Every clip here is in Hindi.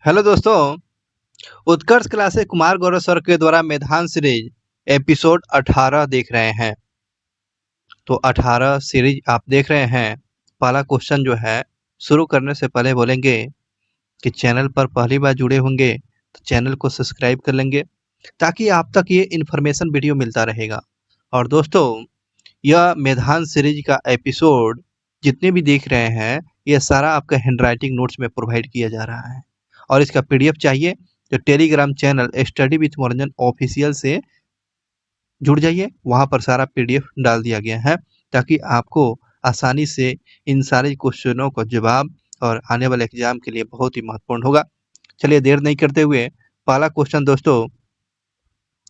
हेलो दोस्तों। उत्कर्ष क्लासेस कुमार गौरव सर के द्वारा मैदान सीरीज एपिसोड 18 देख रहे हैं। तो 18 सीरीज आप देख रहे हैं। पहला क्वेश्चन जो है, शुरू करने से पहले बोलेंगे कि चैनल पर पहली बार जुड़े होंगे तो चैनल को सब्सक्राइब कर लेंगे ताकि आप तक ये इन्फॉर्मेशन वीडियो मिलता रहेगा। और दोस्तों, यह मैदान सीरीज का एपिसोड जितने भी देख रहे हैं, ये सारा आपका हैंडराइटिंग नोट्स में प्रोवाइड किया जा रहा है। और इसका पीडीएफ चाहिए तो टेलीग्राम चैनल स्टडी विथ मनोरंजन ऑफिशियल से जुड़ जाइए। वहाँ पर सारा पीडीएफ डाल दिया गया है ताकि आपको आसानी से इन सारे क्वेश्चनों का जवाब और आने वाले एग्जाम के लिए बहुत ही महत्वपूर्ण होगा। चलिए देर नहीं करते हुए पहला क्वेश्चन दोस्तों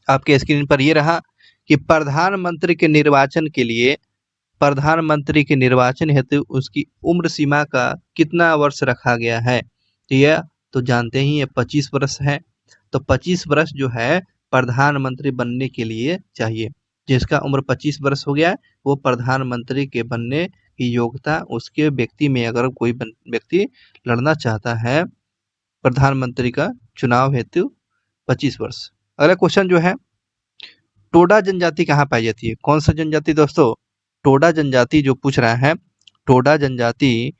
आपके स्क्रीन पर ये रहा कि प्रधानमंत्री के निर्वाचन हेतु उसकी उम्र सीमा का कितना वर्ष रखा गया है। तो यह तो जानते ही ये 25 वर्ष है। तो 25 वर्ष जो है प्रधानमंत्री बनने के लिए चाहिए। जिसका उम्र 25 वर्ष हो गया वो प्रधानमंत्री के बनने की योग्यता उसके व्यक्ति में, अगर कोई व्यक्ति लड़ना चाहता है प्रधानमंत्री का चुनाव हेतु 25 वर्ष। अगला क्वेश्चन जो है, टोडा जनजाति कहाँ पाई जाती है? कौन सा जनजाति दोस्तों? टोडा जनजाति जो पूछ रहा है, टोडा जनजाति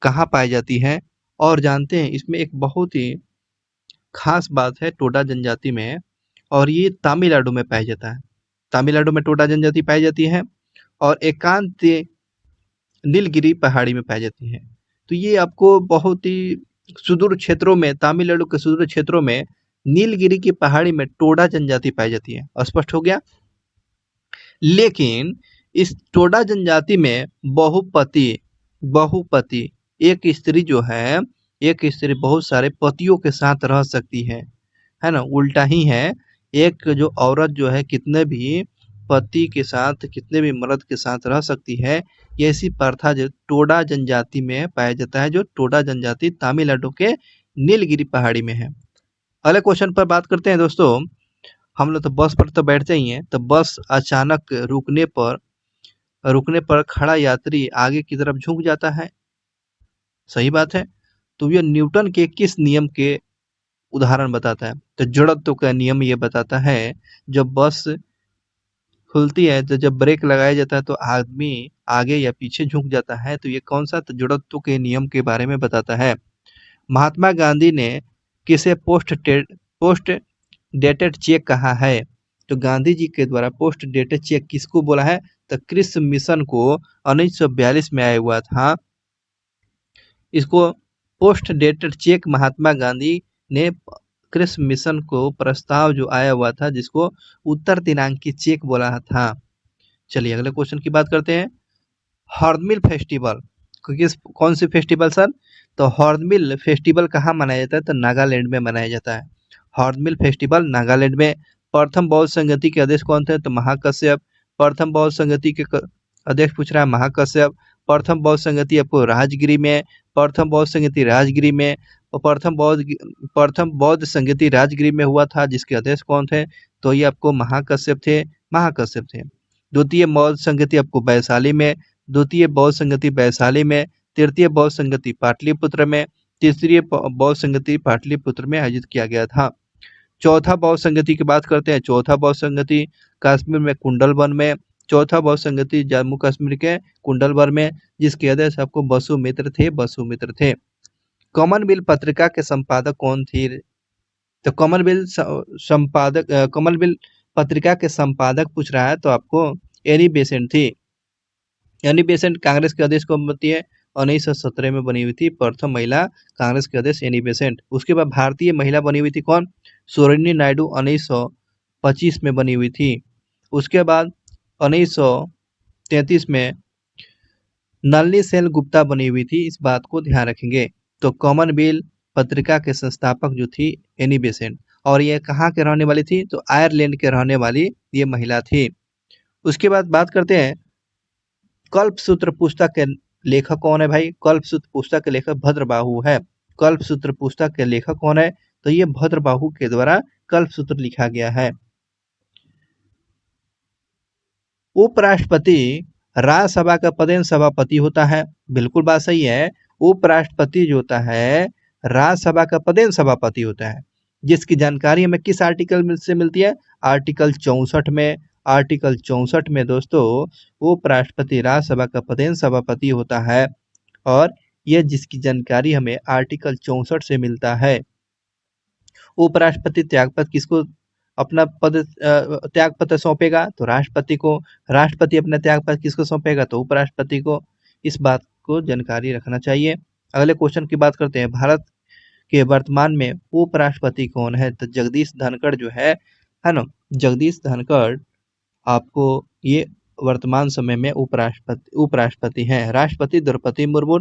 कहाँ पाई जाती है? और जानते हैं इसमें एक बहुत ही खास बात है टोडा जनजाति में, और ये तमिलनाडु में पाया जाता है। तमिलनाडु में टोडा जनजाति पाई जाती है और एकांत नीलगिरी पहाड़ी में पाई जाती है। तो ये आपको बहुत ही सुदूर क्षेत्रों में, तमिलनाडु के सुदूर क्षेत्रों में नीलगिरी की पहाड़ी में टोडा जनजाति पाई जाती है। स्पष्ट हो गया। लेकिन इस टोडा जनजाति में बहुपति एक स्त्री जो है, एक स्त्री बहुत सारे पतियों के साथ रह सकती है ना? उल्टा ही है, एक जो औरत जो है कितने भी पति के साथ, कितने भी मर्द के साथ रह सकती है। ये ऐसी प्रथा जो टोडा जनजाति में पाया जाता है, जो टोडा जनजाति तमिलनाडु के नीलगिरी पहाड़ी में है। अगले क्वेश्चन पर बात करते हैं दोस्तों। हम लोग तो बस पर तो बैठते ही हैं, तो बस अचानक रुकने पर खड़ा यात्री आगे की तरफ झुक जाता है। सही बात है। तो ये न्यूटन के किस नियम के उदाहरण बताता है? तो जड़त्व का नियम ये बताता है, जब बस खुलती है तो जब ब्रेक लगाया जाता है तो आदमी आगे या पीछे झुक जाता है। तो ये कौन सा? तो जड़त्व के नियम के बारे में बताता है। महात्मा गांधी ने किसे पोस्ट डेटेड चेक कहा है? तो गांधी जी के द्वारा पोस्ट डेटेड चेक किसको बोला है? तो क्रिस मिशन को 1942 में आया हुआ था। इसको post dated cheque Mahatma Gandhi ने क्रिस मिशन को प्रस्ताव जो आया हुआ था, जिसको उत्तर दिनांकी चेक बोला था। चलिए अगले क्वेश्चन की बात करते हैं। हॉर्नबिल फेस्टिवल कौन सी फेस्टिवल सर? तो हॉर्नबिल फेस्टिवल कहाँ मनाया जाता है? तो नागालैंड में मनाया जाता है। हॉर्नबिल फेस्टिवल नागालैंड में। प्रथम बौद्ध संगति के अध्यक्ष कौन थे? तो महाकश्यप। प्रथम बौद्ध संगति के अध्यक्ष पूछ रहा है महाकश्यप। प्रथम बौद्ध संगति आपको राजगिरी में, प्रथम बौद्ध संगति राजगिरी में, और प्रथम बौद्ध संगति राजगिरी में हुआ था, जिसके अध्यक्ष कौन थे? तो ये आपको महाकश्यप थे। द्वितीय बौद्ध संगति आपको वैशाली में, द्वितीय बौद्ध संगति वैशाली में, तृतीय बौद्ध संगति पाटलिपुत्र में, तीसरी बौद्ध संगति पाटलिपुत्र में आयोजित किया गया था। चौथा बौद्ध संगति की बात करते हैं। चौथा बौद्ध संगति कश्मीर में कुंडलवन में, चौथा बौद्ध संगति जम्मू कश्मीर के कुंडलवन में, जिसके अध्यक्ष आपको वसुमित्र थे। कॉमनवेल्थ पत्रिका के संपादक कौन थे? तो कॉमनवेल्थ पत्रिका के संपादक पूछ रहा है तो आपको एनी बेसेंट थी। एनी बेसेंट कांग्रेस के अध्यक्ष कौन बनती है? 1917 में बनी हुई थी प्रथम महिला कांग्रेस के अध्यक्ष एनी बेसेंट। उसके बाद भारतीय महिला बनी हुई थी कौन? सरोजिनी नायडू 1925 में बनी हुई थी। उसके बाद 1933 में नलिनी सेन गुप्ता बनी हुई थी। इस बात को ध्यान रखेंगे। तो कॉमनवेल्थ पत्रिका के संस्थापक जो थी एनी बेसेंट, और ये कहाँ के रहने वाली थी? तो आयरलैंड के रहने वाली ये महिला थी। उसके बाद बात करते हैं कल्पसूत्र पुस्तक के लेखक कौन है भाई? कल्पसूत्र पुस्तक के लेखक भद्रबाहु है। कल्पसूत्र पुस्तक के लेखक कौन है? तो ये भद्रबाहु के द्वारा कल्पसूत्र लिखा गया है। उपराष्ट्रपति राज्यसभा का पदेन सभापति होता है। बिल्कुल बात सही है। उपराष्ट्रपति जो होता है राज्यसभा का पदेन सभापति होता है, जिसकी जानकारी हमें किस आर्टिकल में से मिलती है? आर्टिकल 64 में। आर्टिकल 64 में दोस्तों उपराष्ट्रपति राज्यसभा का पदेन सभापति होता है और यह जिसकी जानकारी हमें आर्टिकल 64 से मिलता है। उपराष्ट्रपति त्यागपत्र किसको अपना पद त्यागपत्र सौंपेगा? तो राष्ट्रपति को। राष्ट्रपति अपना त्यागपत्र किसको सौंपेगा? तो उपराष्ट्रपति को। इस बात को जानकारी रखना चाहिए। अगले क्वेश्चन की बात करते हैं। भारत के वर्तमान में उपराष्ट्रपति कौन है? तो जगदीश धनखड़ जो है ना, जगदीश धनखड़ आपको ये वर्तमान समय में उपराष्ट्रपति हैं। राष्ट्रपति द्रौपदी मुर्मू।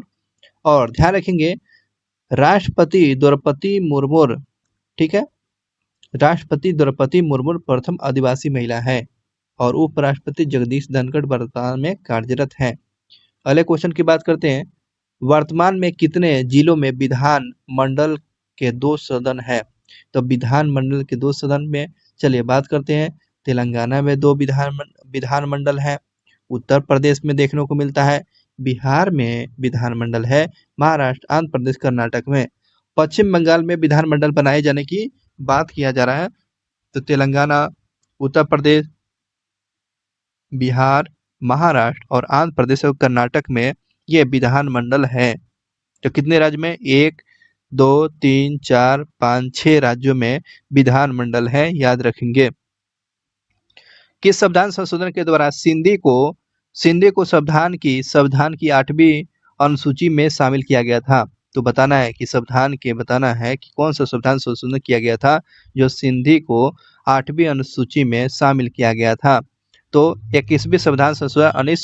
और ध्यान रखेंगे राष्ट्रपति द्रौपदी मुर्मू, ठीक है, राष्ट्रपति द्रौपदी मुर्मू प्रथम आदिवासी महिला है और उपराष्ट्रपति जगदीश धनखड़ वर्तमान में कार्यरत हैं। अगले क्वेश्चन की बात करते हैं। वर्तमान में कितने जिलों में विधान मंडल के 2 सदन है? तो विधान मंडल के 2 सदन में चलिए बात करते हैं। तेलंगाना में 2 विधान मंडल है, उत्तर प्रदेश में देखने को मिलता है, बिहार में विधान मंडल है, महाराष्ट्र, आंध्र प्रदेश, कर्नाटक में। पश्चिम बंगाल में विधान मंडल बनाए जाने की बात किया जा रहा है। तो तेलंगाना, उत्तर प्रदेश, बिहार, महाराष्ट्र और आंध्र प्रदेश और कर्नाटक में ये विधान मंडल है। तो कितने राज्य में? 1, 2, 3, 4, 5, 6 राज्यों में विधान मंडल है, याद रखेंगे। किस संविधान संशोधन के द्वारा सिंधी को संविधान की 8वीं अनुसूची में शामिल किया गया था? तो बताना है कि कौन सा संविधान संशोधन किया गया था जो सिंधी को 8वीं अनुसूची में शामिल किया गया था? तो 21वीं संविधान संशोधन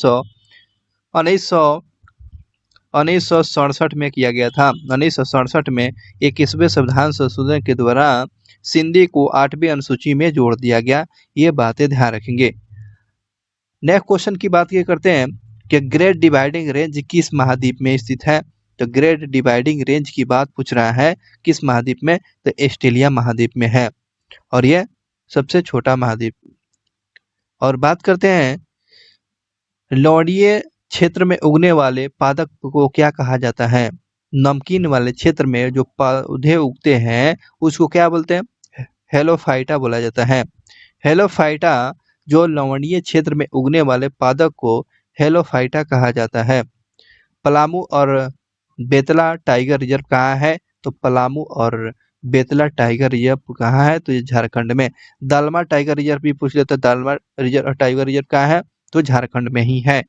1967 में किया गया था। 1967 में 21वें संविधान संशोधन के द्वारा सिंधी को 8वीं अनुसूची में जोड़ दिया गया। ये बातें ध्यान रखेंगे। नेक्स्ट क्वेश्चन की बात ये करते हैं कि ग्रेट डिवाइडिंग रेंज किस महाद्वीप में स्थित है? तो ग्रेट डिवाइडिंग रेंज की बात पूछ रहा है किस महाद्वीप में? तो ऑस्ट्रेलिया महाद्वीप में है और यह सबसे छोटा महाद्वीप। और बात करते हैं लवणीय क्षेत्र में उगने वाले पादप को क्या कहा जाता है? नमकीन वाले क्षेत्र में जो पौधे उगते हैं उसको क्या बोलते हैं? हेलोफाइटा बोला जाता है। हेलोफाइटा जो लवणीय क्षेत्र में उगने वाले पादप को हेलोफाइटा कहा जाता है। पलामू और बेतला टाइगर रिजर्व कहाँ है? तो पलामू और बेतला टाइगर रिजर्व कहाँ है? तो ये झारखंड में। दालमा टाइगर रिजर्व भी पूछ लेते हैं, दालमा रिजर्व टाइगर रिजर्व कहाँ है? तो झारखंड में ही है।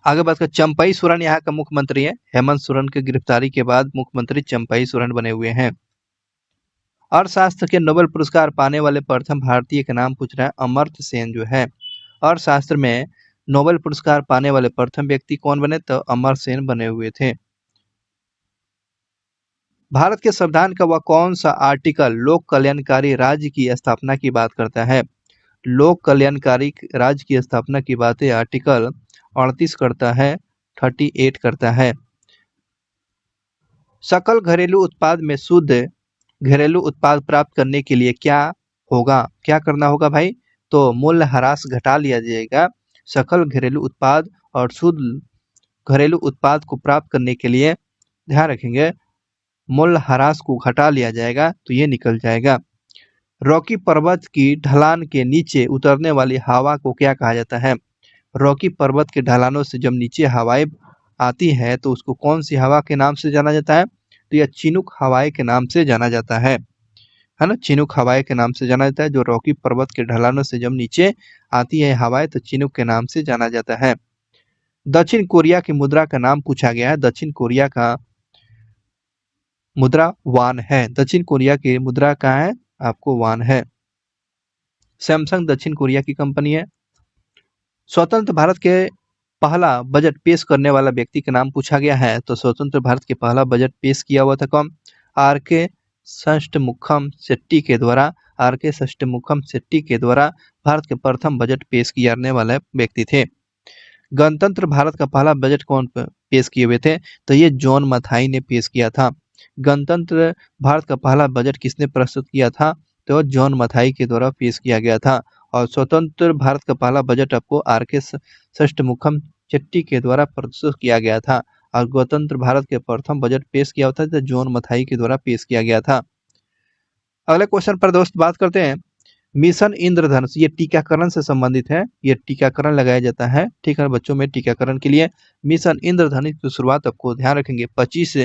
आगे बात कर, चंपई सोरेन यहाँ का मुख्यमंत्री है। हेमंत सोरेन की गिरफ्तारी के बाद मुख्यमंत्री चंपई सोरेन बने हुए हैं। अर्थशास्त्र के नोबेल पुरस्कार पाने वाले प्रथम भारतीय का नाम पूछ रहा है, अमर्त्य सेन जो है। अर्थशास्त्र में नोबेल पुरस्कार पाने वाले प्रथम व्यक्ति कौन बने? तो अमर्त्य सेन बने हुए थे। भारत के संविधान का वह कौन सा आर्टिकल लोक कल्याणकारी राज्य की स्थापना की बात करता है? लोक कल्याणकारी राज्य की स्थापना की बातें आर्टिकल 38 करता है, 38 करता है। सकल घरेलू उत्पाद में शुद्ध घरेलू उत्पाद प्राप्त करने के लिए क्या करना होगा भाई? तो मूल्य ह्रास घटा लिया जाएगा। सकल घरेलू उत्पाद और शुद्ध घरेलू उत्पाद को प्राप्त करने के लिए ध्यान रखेंगे मूल्य ह्रास को घटा लिया जाएगा, तो ये निकल जाएगा। रॉकी पर्वत की ढलान के नीचे उतरने वाली हवा को क्या कहा जाता है? रॉकी पर्वत के ढलानों से जब नीचे हवाएं आती है तो उसको कौन सी हवा के नाम से जाना जाता है? तो यह चिनुक हवाएं के नाम से जाना जाता है ना। चिनुक हवाएं के नाम से जाना जाता है। जो रॉकी पर्वत के ढलानों से जब नीचे आती है हवाएं तो चिनुक के नाम से जाना जाता है। दक्षिण कोरिया की मुद्रा का नाम पूछा गया है। दक्षिण कोरिया का मुद्रा वान है। दक्षिण कोरिया की मुद्रा कहाँ है? आपको वान है। सैमसंग दक्षिण कोरिया की कंपनी है। स्वतंत्र भारत के पहला बजट पेश करने वाला व्यक्ति का नाम पूछा गया है। तो स्वतंत्र भारत के पहला बजट पेश किया हुआ था कौन? आर.के. षष्ठमुखम शेट्टी के द्वारा। आर.के. षष्ठमुखम शेट्टी के द्वारा भारत के प्रथम बजट पेश करने वाले व्यक्ति थे। गणतंत्र भारत का पहला बजट कौन पेश किए हुए थे? तो ये जॉन मथाई ने पेश किया था। गणतंत्र भारत का पहला बजट किसने प्रस्तुत किया था? तो जॉन मथाई के द्वारा पेश किया गया था। और स्वतंत्र भारत का पहला बजट आपको आर.के. षष्ठमुखम शेट्टी के द्वारा प्रस्तुत किया गया था। और स्वतंत्र भारत के प्रथम बजट पेश किया होता है तो जॉन मथाई के द्वारा पेश किया गया था। अगले क्वेश्चन पर दोस्त बात करते हैं। मिशन इंद्रधनुष ये टीकाकरण से संबंधित है, ये टीकाकरण लगाया जाता है, ठीक है बच्चों में टीकाकरण के लिए। मिशन इंद्रधनुष की शुरुआत आपको ध्यान रखेंगे 25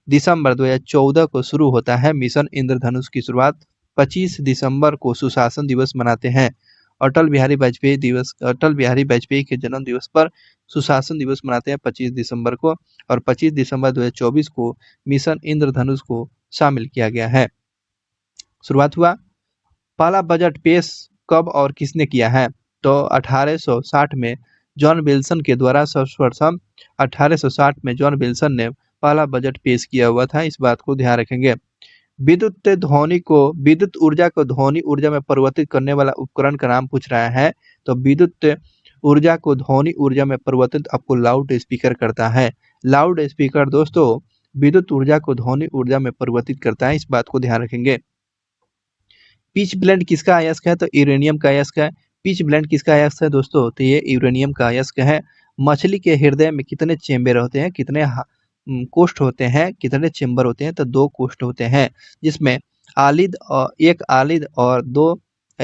दिसंबर 2014 को शुरू होता है। मिशन इंद्रधनुष की शुरुआत 25 दिसंबर को सुशासन दिवस मनाते हैं। अटल बिहारी वाजपेयी के जन्म दिवस पर सुशासन दिवस मनाते हैं 25 दिसंबर को, और 25 दिसंबर 2024 को मिशन इंद्रधनुष को शामिल किया गया है। शुरुआत हुआ। पहला बजट पेश कब और किसने किया है? तो 1860 में जॉन विल्सन के द्वारा सर्वप्रथम 1860 में जॉन विल्सन ने पहला बजट पेश किया हुआ था, इस बात को ध्यान रखेंगे। विद्युत ऊर्जा को ध्वनि ऊर्जा में परिवर्तित करने वाला उपकरण का नाम पूछ रहा है, तो विद्युत ऊर्जा को ध्वनि ऊर्जा में परिवर्तित आपको लाउड स्पीकर करता है। लाउड स्पीकर दोस्तों विद्युत ऊर्जा को ध्वनि ऊर्जा में परिवर्तित करता है, इस बात को ध्यान रखेंगे। पिच ब्लेंड किसका अयस्क है? तो यूरेनियम का अयस्क है। पिच ब्लेंड किसका अयस्क है दोस्तों? तो ये यूरेनियम का अयस्क है। मछली के हृदय में कितने चेम्बर होते हैं, कितने कोष्ठ होते हैं, कितने चेम्बर होते हैं? तो 2 कोष्ठ होते हैं, जिसमें एक आलिद और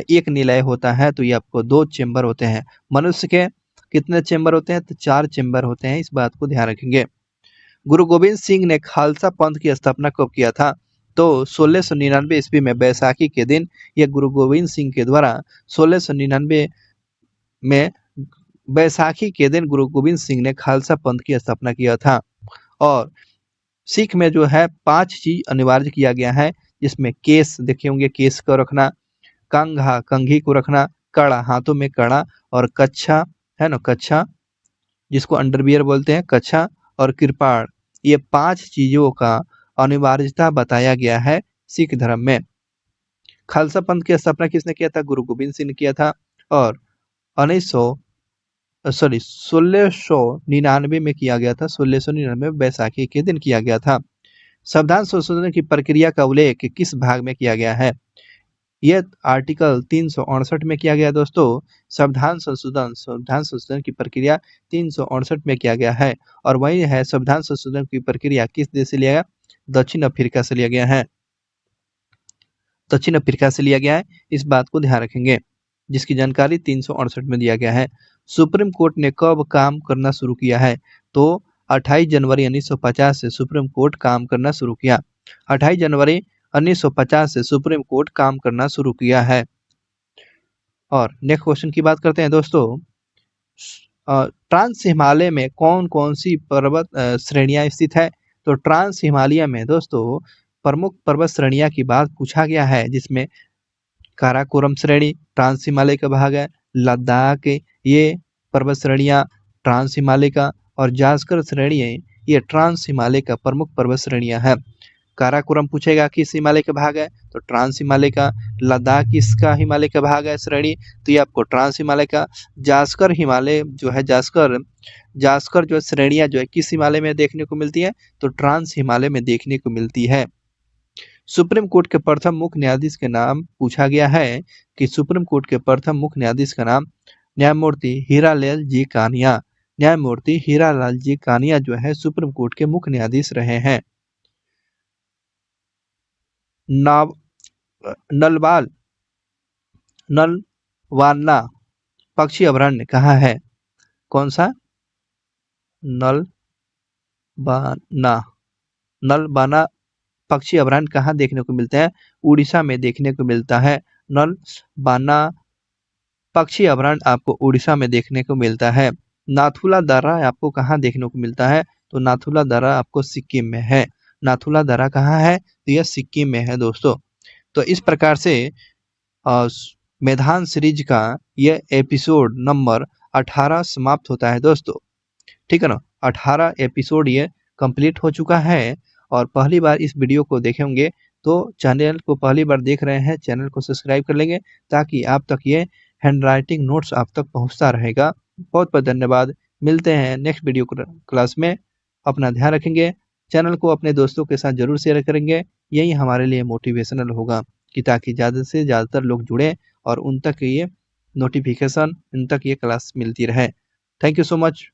एक निलय होता है, तो ये आपको 2 चेम्बर होते हैं। मनुष्य के कितने चेम्बर होते हैं? तो 4 चेम्बर होते हैं, इस बात को ध्यान रखेंगे। गुरु गोविंद सिंह ने खालसा पंथ की स्थापना कब किया था? तो 1699 ईस्वी में बैसाखी के दिन यह गुरु गोविंद सिंह के द्वारा 1699 में बैसाखी के दिन गुरु गोविंद सिंह ने खालसा पंथ की स्थापना किया था। और सिख में जो है 5 चीज अनिवार्य किया गया है, जिसमें केस देखे होंगे, केस को रखना, कंघा कंघी को रखना, कड़ा हाथों में कड़ा, और कच्छा है ना, कच्छा जिसको अंडरवियर बोलते हैं, कच्छा और कृपाण, ये 5 चीजों का अनिवार्यता बताया गया है सिख धर्म में। खालसा पंथ की स्थापना किसने किया था? गुरु गोविंद सिंह ने किया था। और 1699 में किया गया था, 1699 बैसाखी के दिन किया गया था। संविधान संशोधन की प्रक्रिया का उल्लेख किस भाग में किया गया है? यह आर्टिकल 368 में किया गया दोस्तों। संविधान संशोधन की प्रक्रिया 368 में किया गया है। और वही है संविधान संशोधन की प्रक्रिया किस देश से लिया गया? दक्षिण अफ्रीका से लिया गया है, दक्षिण अफ्रीका से लिया गया है, इस बात को ध्यान रखेंगे, जिसकी जानकारी 368 में दिया गया है। सुप्रीम कोर्ट ने कब काम करना शुरू किया है? तो 28 जनवरी 1950 से सुप्रीम कोर्ट काम करना शुरू किया। 28 जनवरी 1950 से सुप्रीम कोर्ट काम करना शुरू किया है। और नेक्स्ट क्वेश्चन की बात करते हैं दोस्तों। ट्रांस हिमालय में कौन कौन सी पर्वत श्रेणियां स्थित है? तो ट्रांस हिमालय में दोस्तों प्रमुख पर्वत श्रेणियां की बात पूछा गया है, जिसमें काराकोरम श्रेणी ट्रांस हिमालय का भाग है, लद्दाख ये पर्वत श्रेणियां ट्रांस हिमालय का, और जास्कर श्रेणी ये ट्रांस हिमालय का प्रमुख पर्वत श्रेणियां है। काराकोरम पूछेगा किस हिमालय का भाग है? तो ट्रांस हिमालय का। लद्दाख किसका हिमालय का भाग है श्रेणी? तो ये आपको ट्रांस हिमालय का। जास्कर हिमालय जो है, जास्कर जो श्रेणियां जो है किस हिमालय में देखने को मिलती है? तो ट्रांस हिमालय में देखने को मिलती है। सुप्रीम कोर्ट के प्रथम मुख्य न्यायाधीश के नाम पूछा गया है कि सुप्रीम कोर्ट के प्रथम मुख्य न्यायाधीश का नाम न्यायमूर्ति हीरालाल जी कानिया। न्यायमूर्ति हीरालाल जी कानिया जो है सुप्रीम कोर्ट के मुख्य न्यायाधीश रहे हैं। नलवाना पक्षी अभयारण्य कहाँ है? कौन सा? नलबाना पक्षी अभयारण्य कहाँ देखने को मिलते हैं? उड़ीसा में देखने को मिलता है। नलबाना पक्षी अभयारण्य आपको उड़ीसा में देखने को मिलता है। नाथुला दर्रा आपको कहाँ देखने को मिलता है? तो नाथुला दर्रा आपको सिक्किम में है। नाथुला दर्रा कहाँ है? तो यह सिक्किम में है दोस्तों। तो इस प्रकार से मैदान सीरीज का यह एपिसोड नंबर 18 समाप्त होता है दोस्तों, ठीक है ना। 18 एपिसोड ये कंप्लीट हो चुका है। और पहली बार इस वीडियो को देखे होंगे तो चैनल को पहली बार देख रहे हैं, चैनल को सब्सक्राइब कर लेंगे, ताकि आप तक ये हैंडराइटिंग नोट्स आप तक पहुंचता रहेगा। बहुत बहुत धन्यवाद। मिलते हैं नेक्स्ट वीडियो क्लास में। अपना ध्यान रखेंगे। चैनल को अपने दोस्तों के साथ जरूर शेयर करेंगे, यही हमारे लिए मोटिवेशनल होगा कि ताकि ज़्यादा से ज़्यादातर लोग जुड़े और उन तक ये नोटिफिकेशन, उन तक ये क्लास मिलती रहे। Thank you so much.